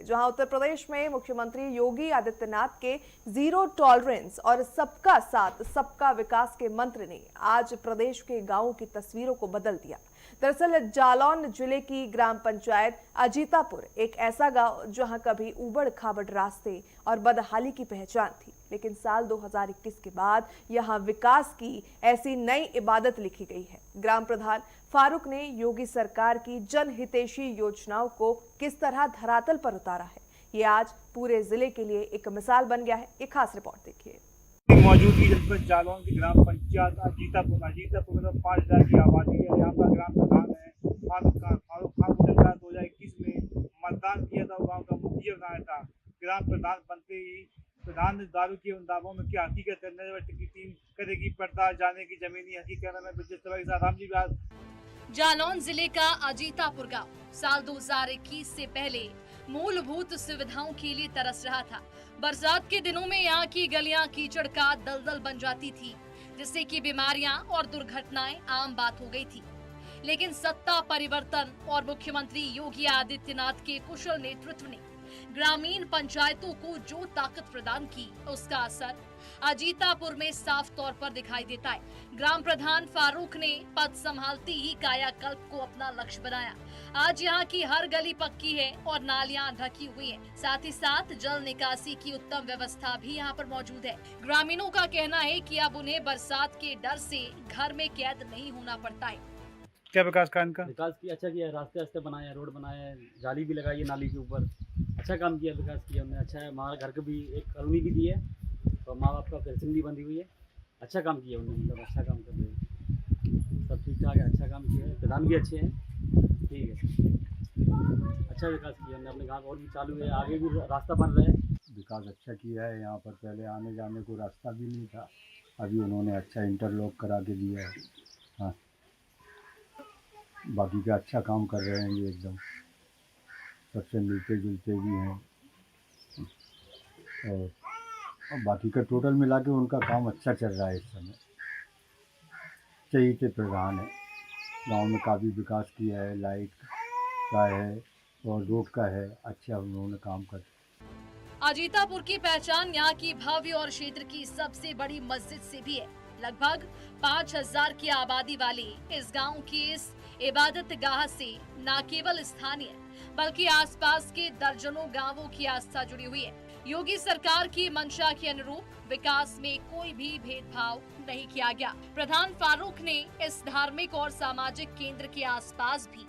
जहां उत्तर प्रदेश में मुख्यमंत्री योगी आदित्यनाथ के जीरो टॉलरेंस और सबका साथ सबका विकास के मंत्र ने आज प्रदेश के गांवों की तस्वीरों को बदल दिया। दरअसल जालौन जिले की ग्राम पंचायत अजीतापुर एक ऐसा गांव जहां कभी उबड़ खाबड़ रास्ते और बदहाली की पहचान थी, लेकिन साल 2021 के बाद यहां विकास की ऐसी नई इबादत लिखी गई है। ग्राम प्रधान फारूक ने योगी सरकार की जनहितैषी योजनाओं को किस तरह धरातल पर उतारा है, ये आज पूरे जिले के लिए एक मिसाल बन गया है। एक खास रिपोर्ट देखिए। मौजूदगी जनपद जालौन की ग्राम पंचायत अजीतापुर में 5,000 की आबादी है। यहाँ पर ग्राम प्रधान है फारूक खान को 2021 में मतदान किया था। गाँव का मुखिया बनाया था। ग्राम प्रधान बनते ही प्रधान ने दारू के उन दावों में क्या हकीकत है की टीम करेगी पर्दा जाने की जमीनी हकीकत में के साथ राम जी। जालौन जिले का अजीतापुर गांव साल 2021 से पहले मूलभूत सुविधाओं के लिए तरस रहा था। बरसात के दिनों में यहाँ की गलियां कीचड़ का दलदल बन जाती थी, जिससे कि बीमारियां और दुर्घटनाएं आम बात हो गई थी। लेकिन सत्ता परिवर्तन और मुख्यमंत्री योगी आदित्यनाथ के कुशल नेतृत्व ने ग्रामीण पंचायतों को जो ताकत प्रदान की, उसका असर अजीतापुर में साफ तौर पर दिखाई देता है। ग्राम प्रधान फारूक ने पद संभालते ही कायाकल्प को अपना लक्ष्य बनाया। आज यहाँ की हर गली पक्की है और नालियां ढकी हुई हैं। साथ ही साथ जल निकासी की उत्तम व्यवस्था भी यहाँ पर मौजूद है। ग्रामीणों का कहना है कि अब उन्हें बरसात के डर से घर में कैद नहीं होना पड़ता है। क्या विकास का इनका? विकास किया, अच्छा किया, रास्ते बनाए हैं, रोड बनाए हैं, जाली भी लगाई है नाली के ऊपर। अच्छा काम किया, विकास किया उन्होंने। अच्छा है, हमारे घर को भी एक कॉलोनी भी दी है और माँ बाप का पेंशन भी बंधी हुई है। अच्छा काम किया उन्होंने, मतलब अच्छा काम कर रहे हैं, सब ठीक ठाक है, अच्छा काम किया है। प्रधान भी अच्छे हैं, ठीक है, अच्छा विकास किया उन्होंने। अपने गाँव और भी चालू है, आगे भी रास्ता बन रहा है। विकास अच्छा किया है। यहाँ पर पहले आने जाने को रास्ता भी नहीं था, अभी उन्होंने अच्छा इंटरलॉक करा के दिया है। हाँ, बाकी का अच्छा काम कर रहे हैं ये, एकदम सबसे मिलते जुलते भी हैं। और बाकी का टोटल मिला के उनका काम अच्छा चल रहा है इस समय। चाहिए प्रधान है, गांव में काफ़ी विकास किया है, लाइट का है और रोड का है, अच्छा उन्होंने काम कर। अजीतापुर की पहचान यहाँ की भव्य और क्षेत्र की सबसे बड़ी मस्जिद से भी है। लगभग 5,000 की आबादी वाली इस गांव की इस इबादत गाह से न केवल स्थानीय बल्कि आसपास के दर्जनों गांवों की आस्था जुड़ी हुई है। योगी सरकार की मंशा के अनुरूप विकास में कोई भी भेदभाव नहीं किया गया। प्रधान फारूक ने इस धार्मिक और सामाजिक केंद्र के आसपास भी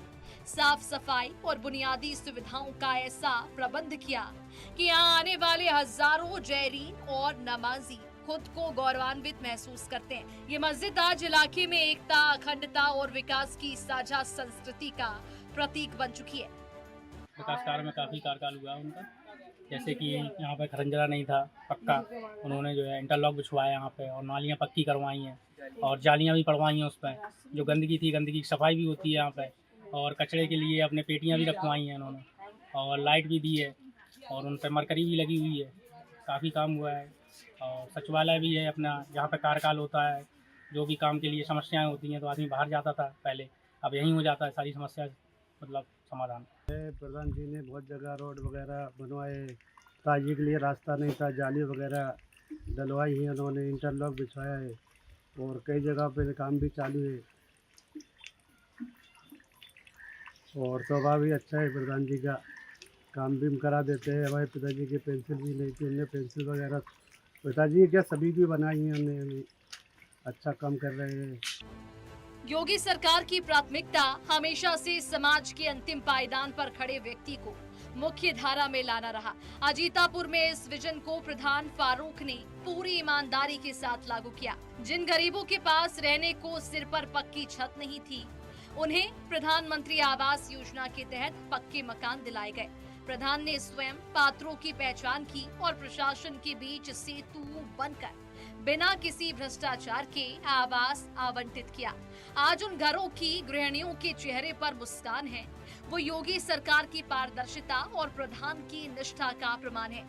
साफ सफाई और बुनियादी सुविधाओं का ऐसा प्रबंध किया कि यहाँ आने वाले हजारों जैरीन और नमाजी खुद को गौरवान्वित महसूस करते हैं। ये मस्जिद आज इलाके में एकता, अखंडता और विकास की साझा संस्कृति का प्रतीक बन चुकी है। विकास कार्य में काफ़ी कार्यकाल हुआ उनका, जैसे कि यहाँ पे खरंजरा नहीं था पक्का, उन्होंने जो है इंटरलॉक बिछवाया यहाँ पे और नालियाँ पक्की करवाई हैं और जालियाँ भी पड़वाई हैं उस पर। जो गंदगी थी, गंदगी की सफाई भी होती है यहाँ पे और कचरे के लिए अपने पेटियाँ भी रखवाई हैं उन्होंने और लाइट भी दी है और उन पर मरकरी भी लगी हुई है। काफ़ी काम हुआ है और सचिवालय भी है अपना, जहाँ पे कार्यकाल होता है, जो भी काम के लिए समस्याएं होती हैं तो आदमी बाहर जाता था पहले, अब यहीं हो जाता है सारी समस्या मतलब समाधान। प्रधान जी ने बहुत जगह रोड वगैरह बनवाए, ताजी के लिए रास्ता नहीं था, जाली वगैरह डलवाई है उन्होंने, इंटरलॉक बिछवाया है और कई जगह पे काम भी चालू है और स्वभाव भी अच्छा है। प्रधान जी का काम भी करा देते हैं। हमारे पिताजी की पेंसिल भी नहीं थी, उन्हें पेंसिल वगैरह पिताजी क्या सभी भी बनाई हैं उन्होंने, अच्छा काम कर रहे हैं। योगी सरकार की प्राथमिकता हमेशा से समाज के अंतिम पायदान पर खड़े व्यक्ति को मुख्य धारा में लाना रहा। अजीतापुर में इस विजन को प्रधान फारूक ने पूरी ईमानदारी के साथ लागू किया। जिन गरीबों के पास रहने को सिर पर पक्की छत नहीं थी, उन्हें प्रधानमंत्री आवास योजना के तहत पक्के मकान दिलाए गए। प्रधान ने स्वयं पात्रों की पहचान की और प्रशासन के बीच सेतु बनकर बिना किसी भ्रष्टाचार के आवास आवंटित किया। आज उन घरों की गृहिणियों के चेहरे पर मुस्कान है, वो योगी सरकार की पारदर्शिता और प्रधान की निष्ठा का प्रमाण है।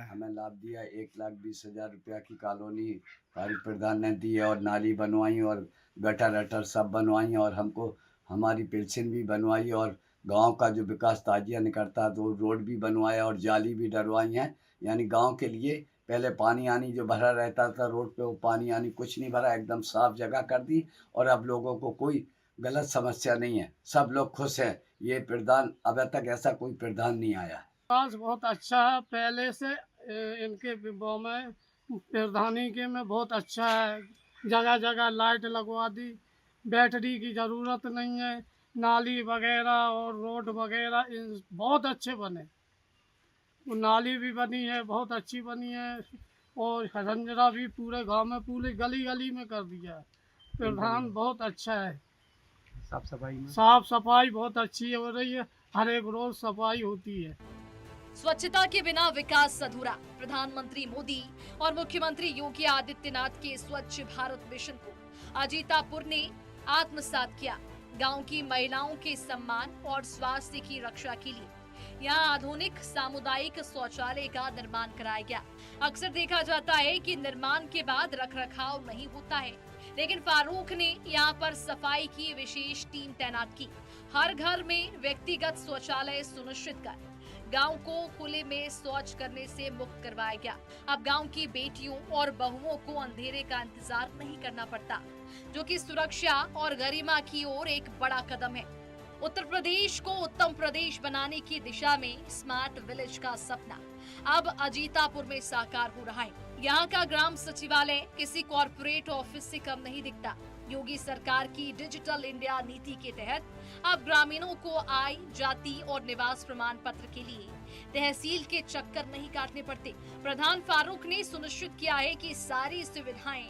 हमें लाभ दिया, 1,20,000 रुपया की कॉलोनी हमारी प्रधान ने दी है और नाली बनवाई और गटर अटर सब बनवाई और हमको हमारी पेंशन भी बनवाई और गांव का जो विकास ताजिया ने करता है, तो रोड भी बनवाया और जाली भी डलवाई हैं। यानी गांव के लिए पहले पानी आनी जो भरा रहता था रोड पे, वो पानी आनी कुछ नहीं भरा, एकदम साफ जगह कर दी। और अब लोगों को कोई गलत समस्या नहीं है, सब लोग खुश हैं। ये प्रधान, अब तक ऐसा कोई प्रधान नहीं आया। विकास बहुत अच्छा है पहले से। इनके वो में प्रधानी के में बहुत अच्छा है। जगह जगह लाइट लगवा दी, बैटरी की ज़रूरत नहीं है। नाली वगैरह और रोड वगैरह बहुत अच्छे बने। वो नाली भी बनी है, बहुत अच्छी बनी है। और खरंजरा भी पूरे गांव में, पूरी गली गली में कर दिया है। प्रधान बहुत अच्छा है। साफ सफाई बहुत अच्छी हो रही है, हर एक रोज सफाई होती है। स्वच्छता के बिना विकास अधूरा। प्रधानमंत्री मोदी और मुख्यमंत्री योगी आदित्यनाथ के स्वच्छ भारत मिशन को अजीतापुर ने आत्मसात किया। गांव की महिलाओं के सम्मान और स्वास्थ्य की रक्षा के लिए यहाँ आधुनिक सामुदायिक शौचालय का निर्माण कराया गया। अक्सर देखा जाता है कि निर्माण के बाद रखरखाव नहीं होता है, लेकिन फारूक ने यहाँ पर सफाई की विशेष टीम तैनात की। हर घर में व्यक्तिगत शौचालय सुनिश्चित कर गांव को खुले में शौच करने से मुक्त करवाया गया। अब गांव की बेटियों और बहुओं को अंधेरे का इंतजार नहीं करना पड़ता, जो कि सुरक्षा और गरिमा की ओर एक बड़ा कदम है। उत्तर प्रदेश को उत्तम प्रदेश बनाने की दिशा में स्मार्ट विलेज का सपना अब अजीतापुर में साकार हो रहा है। यहाँ का ग्राम सचिवालय किसी कॉर्पोरेट ऑफिस से कम नहीं दिखता। योगी सरकार की डिजिटल इंडिया नीति के तहत अब ग्रामीणों को आय, जाति और निवास प्रमाण पत्र के लिए तहसील के चक्कर नहीं काटने पड़ते। प्रधान फारूक ने सुनिश्चित किया है कि सारी सुविधाएं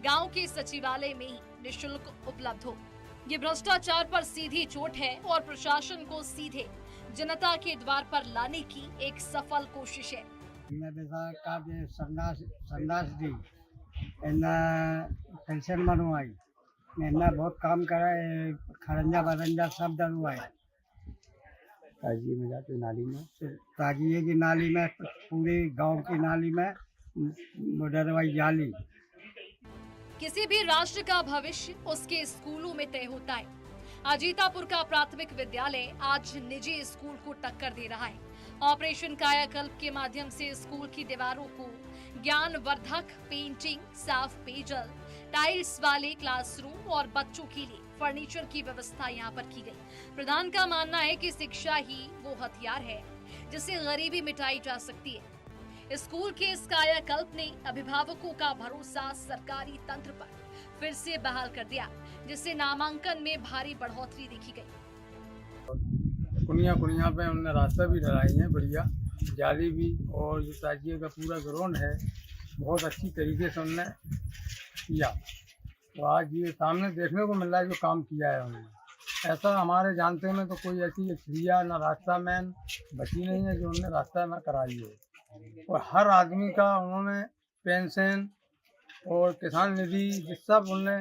गांव के सचिवालय में ही निःशुल्क उपलब्ध हो। ये भ्रष्टाचार पर सीधी चोट है और प्रशासन को सीधे जनता के द्वार पर लाने की एक सफल कोशिश है। संदास दी, पेंशन बनवाई, बहुत काम करा है। खरंजा बरंजा सब डलवाए। ताजिए में जाते नाली में, ताजिए की नाली में, पूरे गांव की नाली में डलवाई जाली। किसी भी राष्ट्र का भविष्य उसके स्कूलों में तय होता है। अजीतापुर का प्राथमिक विद्यालय आज निजी स्कूल को टक्कर दे रहा है। ऑपरेशन कायाकल्प के माध्यम से स्कूल की दीवारों को ज्ञानवर्धक पेंटिंग, साफ पेयजल, टाइल्स वाले क्लासरूम और बच्चों के लिए फर्नीचर की व्यवस्था यहाँ पर की गई। प्रधान का मानना है कि शिक्षा ही वो हथियार है जिससे गरीबी मिटाई जा सकती है। स्कूल के इस कायाकल्प ने अभिभावकों का भरोसा सरकारी तंत्र पर फिर से बहाल कर दिया, जिससे नामांकन में भारी बढ़ोतरी देखी गई। कुनिया पे उन्होंने रास्ता भी डलाई है, बढ़िया जाली भी। और जो ताजिए का पूरा ग्राउंड है, बहुत अच्छी तरीके से उन्होंने किया। तो आज ये सामने देखने को मिल रहा है जो काम किया है उन्होंने। ऐसा हमारे जानते में तो कोई ऐसी क्रिया ना रास्ता मैन बची नहीं है जो उन्होंने रास्ता ना कराई है। और हर आदमी का उन्होंने पेंशन और किसान निधि सब उन्होंने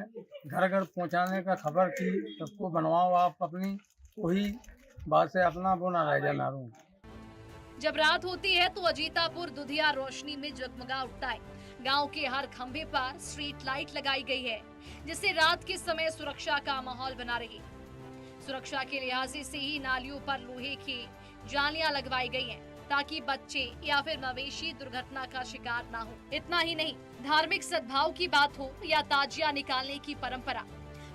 घर घर पहुंचाने का खबर की। सबको बनवाओ आप अपनी, वही बात से अपना वो ना रह जाना। जब रात होती है तो अजीतापुर दुधिया रोशनी में जगमगा उठता है। गांव के हर खंभे पर स्ट्रीट लाइट लगाई गई है, जिससे रात के समय सुरक्षा का माहौल बना रहे। सुरक्षा के लिहाज से ही नालियों पर लोहे की जालियां लगवाई गई हैं, ताकि बच्चे या फिर मवेशी दुर्घटना का शिकार ना हो। इतना ही नहीं, धार्मिक सद्भाव की बात हो या ताजिया निकालने की परंपरा,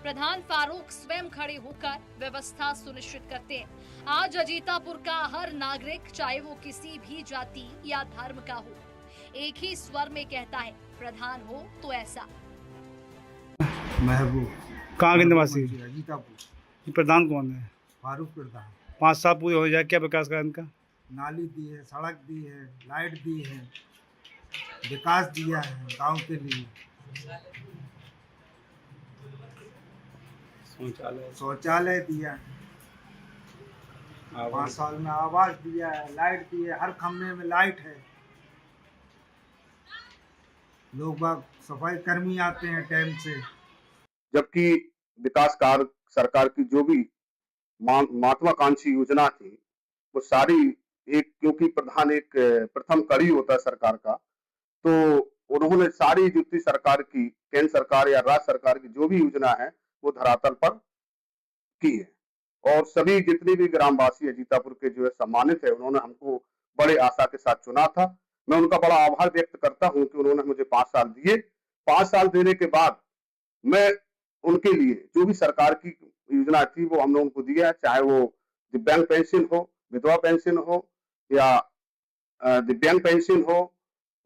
प्रधान फारूक स्वयं खड़े होकर व्यवस्था सुनिश्चित करते हैं। आज अजीतापुर का हर नागरिक, चाहे वो किसी भी जाति या धर्म का हो, एक ही स्वर में कहता है, प्रधान हो तो ऐसा। महबूब कहाँ के निवासी? अजीतापुर। प्रधान कौन है? फारूक प्रधान। 5 साल पूरे हो जाए, क्या विकास का इनका? नाली दी है, सड़क दी है, लाइट दी है, विकास दिया है गांव के लिए। शौचालय दिया है, 5 साल में आवास दिया है, लाइट दी है, हर खम्भे में लाइट है। लोग बाग सफाई कर्मी आते हैं टाइम से। जबकि विकास कार्य सरकार की जो भी महत्वाकांक्षी योजना थी वो सारी एक, क्योंकि प्रधान एक प्रथम कड़ी होता है सरकार का, तो उन्होंने सारी जो सरकार की, केंद्र सरकार या राज्य सरकार की जो भी योजना है वो धरातल पर की है। और सभी जितने भी ग्रामवासी अजीतापुर के जो है सम्मानित है, उन्होंने हमको बड़े आशा के साथ चुना था। मैं उनका बड़ा आभार व्यक्त करता हूं कि उन्होंने मुझे 5 साल दिए। 5 साल देने के बाद मैं उनके लिए जो भी सरकार की योजना थी वो हमने उनको दिया है, चाहे वो दिव्यांग पेंशन हो, विधवा पेंशन हो या दिव्यांग पेंशन हो,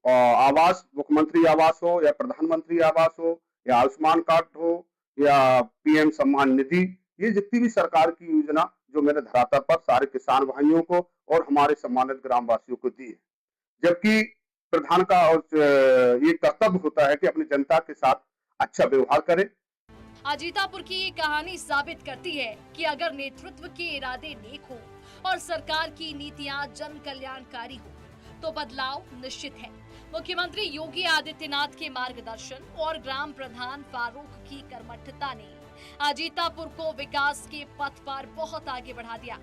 आवास, मुख्यमंत्री आवास हो या प्रधानमंत्री आवास हो या आयुष्मान कार्ड हो या पीएम सम्मान निधि, ये जितनी भी सरकार की योजना जो मैंने धरातल पर सारे किसान भाइयों को और हमारे सम्मानित ग्रामवासियों को दी है। जबकि प्रधान का और ये कर्तव्य होता है कि अपनी जनता के साथ अच्छा व्यवहार करे। अजीतापुर की ये कहानी साबित करती है कि अगर नेतृत्व के इरादे नेक हो और सरकार की नीतियां जन कल्याणकारी हो तो बदलाव निश्चित है। मुख्यमंत्री योगी आदित्यनाथ के मार्गदर्शन और ग्राम प्रधान फारूक की कर्मठता ने अजीतापुर को विकास के पथ पर बहुत आगे बढ़ा दिया।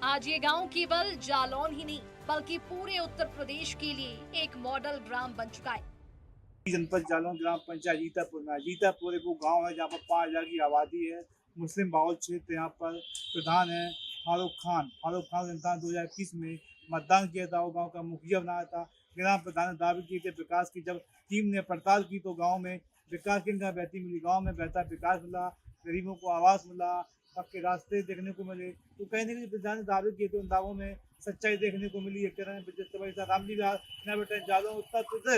आज ये गांव केवल जालौन ही नहीं बल्कि पूरे उत्तर प्रदेश के लिए एक मॉडल ग्राम बन चुका है। जनपद जालौन ग्राम पंचायत अजीतापुर में, अजीतापुर एक वो गाँव है जहाँ पर 5,000 की आबादी है। मुस्लिम बाहुल क्षेत्र यहाँ पर प्रधान है फारूक खान। फारूक खान जनता 2021 में मतदान किया था, वो गांव का मुखिया बनाया था। ग्राम प्रधान ने दावे किए थे विकास की। जब टीम ने पड़ताल की तो गांव में विकास की बेहतरी मिली। गांव में बेहतर विकास मिला, गरीबों को आवास मिला, पक्के रास्ते देखने को मिले। तो कहीं ना कहीं प्रधान ने दावे किए थे, उन दावों में सच्चाई देखने को मिली। एक तरह जालौन उत्तर प्रदेश।